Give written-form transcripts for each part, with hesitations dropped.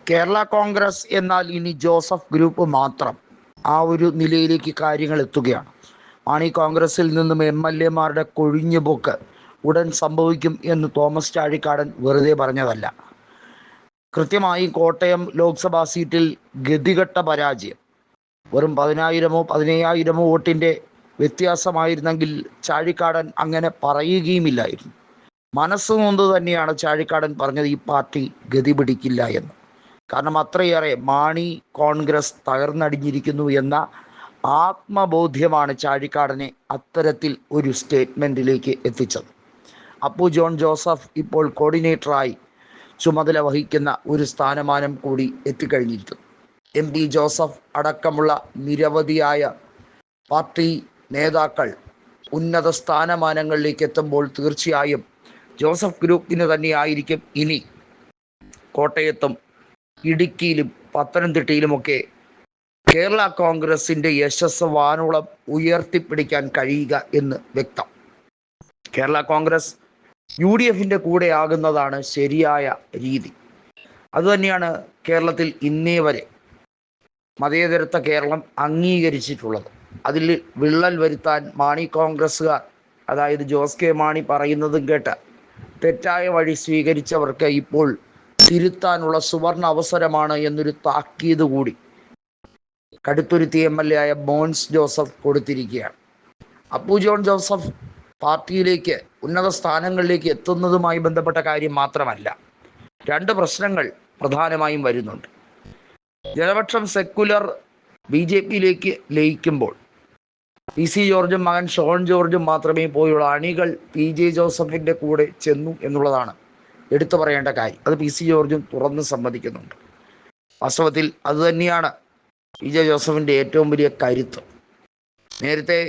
കേരള കോൺഗ്രസ് എന്നാൽ ഇനി Joseph group മാത്രം, ആ ഒരു നിലയിലേക്ക് കാര്യങ്ങൾ എത്തുകയാണ്. മാണി കോൺഗ്രസിൽ നിന്നും MLA മാരുടെ കൊഴിഞ്ഞുപോക്ക് ഉടൻ സംഭവിക്കും എന്ന് തോമസ് ചാഴിക്കാടൻ വെറുതെ പറഞ്ഞതല്ല. കൃത്യമായി കോട്ടയം ലോക്സഭാ സീറ്റിൽ ഗതികെട്ട പരാജയം, വെറും 10,000-ഓ 15,000-ഓ വോട്ടിൻ്റെ വ്യത്യാസമായിരുന്നെങ്കിൽ ചാഴിക്കാടൻ അങ്ങനെ പറയുകയുമില്ലായിരുന്നു. മനസ്സുനൊന്ത് തന്നെയാണ് ചാഴിക്കാടൻ പറഞ്ഞത് ഈ പാർട്ടി ഗതി പിടിക്കില്ല എന്ന്. കാരണം അത്രയേറെ മാണി കോൺഗ്രസ് തകർന്നടിഞ്ഞിരിക്കുന്നു എന്ന ആത്മബോധ്യമാണ് ചാഴിക്കാടനെ അത്തരത്തിൽ ഒരു സ്റ്റേറ്റ്മെൻറ്റിലേക്ക് എത്തിച്ചത്. അപ്പു ജോൺ ജോസഫ് ഇപ്പോൾ കോർഡിനേറ്ററായി ചുമതല വഹിക്കുന്ന ഒരു സ്ഥാനമാനം കൂടി എത്തിക്കഴിഞ്ഞിരിക്കുന്നു. MP ജോസഫ് അടക്കമുള്ള നിരവധിയായ പാർട്ടി നേതാക്കൾ ഉന്നത സ്ഥാനമാനങ്ങളിലേക്ക് എത്തുമ്പോൾ തീർച്ചയായും ജോസഫ് ഗ്രൂപ്പിന് തന്നെയായിരിക്കും ഇനി കോട്ടയത്തും ഇടുക്കിയിലും പത്തനംതിട്ടയിലുമൊക്കെ കേരള കോൺഗ്രസിൻ്റെ യശസ് വാനോളം ഉയർത്തിപ്പിടിക്കാൻ കഴിയുക എന്ന് വ്യക്തം. കേരള കോൺഗ്രസ് UDFൻ്റെ കൂടെ ആകുന്നതാണ് ശരിയായ രീതി. അതുതന്നെയാണ് കേരളത്തിൽ ഇന്നേ വരെ മതേതരത്വ കേരളം അംഗീകരിച്ചിട്ടുള്ളത്. അതിൽ വിള്ളൽ വരുത്താൻ മാണി കോൺഗ്രസ്സുകാർ, അതായത് ജോസ് കെ മാണി പറയുന്നതും കേട്ട് തെറ്റായ വഴി സ്വീകരിച്ചവർക്ക് ഇപ്പോൾ തിരുത്താനുള്ള സുവർണ അവസരമാണ് എന്നൊരു താക്കീത് കൂടി കടുത്തുരുത്തി MLA ആയ മോൻസ് ജോസഫ് കൊടുത്തിരിക്കുകയാണ്. അപ്പു ജോൺ ജോസഫ് പാർട്ടിയിലേക്ക് ഉന്നത സ്ഥാനങ്ങളിലേക്ക് എത്തുന്നതുമായി ബന്ധപ്പെട്ട കാര്യം മാത്രമല്ല, രണ്ട് പ്രശ്നങ്ങൾ പ്രധാനമായും വരുന്നുണ്ട്. ജനപക്ഷം സെക്കുലർ BJPയിലേക്ക് ലയിക്കുമ്പോൾ PC ജോർജും മകൻ ഷോൺ ജോർജും മാത്രമേ പോയുള്ള അണികൾ PJ ജോസഫിൻ്റെ കൂടെ ചെന്നു എന്നുള്ളതാണ് എടുത്തു പറയേണ്ട കാര്യം. അത് PC ജോർജും തുറന്ന് സമ്മതിക്കുന്നുണ്ട്. വാസ്തവത്തിൽ അതുതന്നെയാണ് PJ ജോസഫിൻ്റെ ഏറ്റവും വലിയ കരുത്ത്. നേരത്തെ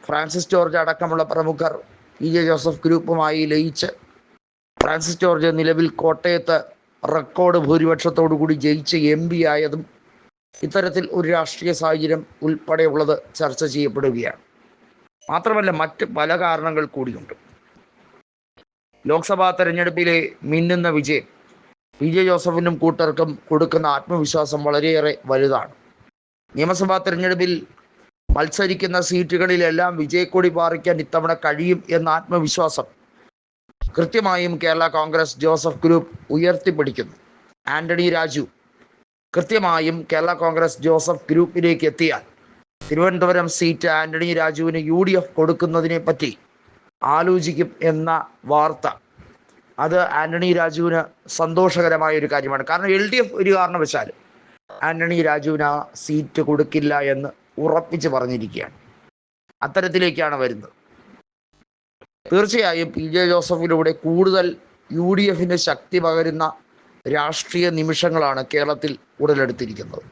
ഫ്രാൻസിസ് ജോർജ് അടക്കമുള്ള പ്രമുഖർ PJ ജോസഫ് ഗ്രൂപ്പുമായി ലയിച്ച് ഫ്രാൻസിസ് ജോർജ് നിലവിൽ കോട്ടയത്ത് റെക്കോർഡ് ഭൂരിപക്ഷത്തോടു കൂടി ജയിച്ച് MP ആയതും ഇത്തരത്തിൽ ഒരു രാഷ്ട്രീയ സാഹചര്യം ഉൾപ്പെടെയുള്ളത് ചർച്ച ചെയ്യപ്പെടുകയാണ്. മാത്രമല്ല മറ്റ് പല കാരണങ്ങൾ കൂടിയുണ്ട്. ലോക്സഭാ തെരഞ്ഞെടുപ്പിലെ മിന്നുന്ന വിജയം PJ ജോസഫിനും കൂട്ടർക്കും കൊടുക്കുന്ന ആത്മവിശ്വാസം വളരെയേറെ വലുതാണ്. നിയമസഭാ തെരഞ്ഞെടുപ്പിൽ മത്സരിക്കുന്ന സീറ്റുകളിലെല്ലാം വിജയക്കൊടി പാറിക്കാൻ ഇത്തവണ കഴിയും എന്ന ആത്മവിശ്വാസം കൃത്യമായും കേരള കോൺഗ്രസ് ജോസഫ് ഗ്രൂപ്പ് ഉയർത്തിപ്പിടിക്കുന്നു. ആന്റണി രാജു കൃത്യമായും കേരള കോൺഗ്രസ് ജോസഫ് ഗ്രൂപ്പിലേക്ക് എത്തിയാൽ തിരുവനന്തപുരം സീറ്റ് ആന്റണി രാജുവിന് UDF കൊടുക്കുന്നതിനെ പറ്റി ആലോചിക്കും എന്ന വാർത്ത, അത് ആന്റണി രാജുവിന് സന്തോഷകരമായ ഒരു കാര്യമാണ്. കാരണം LDF ഒരു കാരണവശാലും ആന്റണി രാജുവിന് ആ സീറ്റ് കൊടുക്കില്ല എന്ന് ഉറപ്പിച്ച് പറഞ്ഞിരിക്കുകയാണ്. അത്തരത്തിലേക്കാണ് വരുന്നത്. തീർച്ചയായും PJ ജോസഫിലൂടെ കൂടുതൽ UDFന് ശക്തി പകരുന്ന രാഷ്ട്രീയ നിമിഷങ്ങളാണ് കേരളത്തിൽ ഉടലെടുത്തിരിക്കുന്നത്.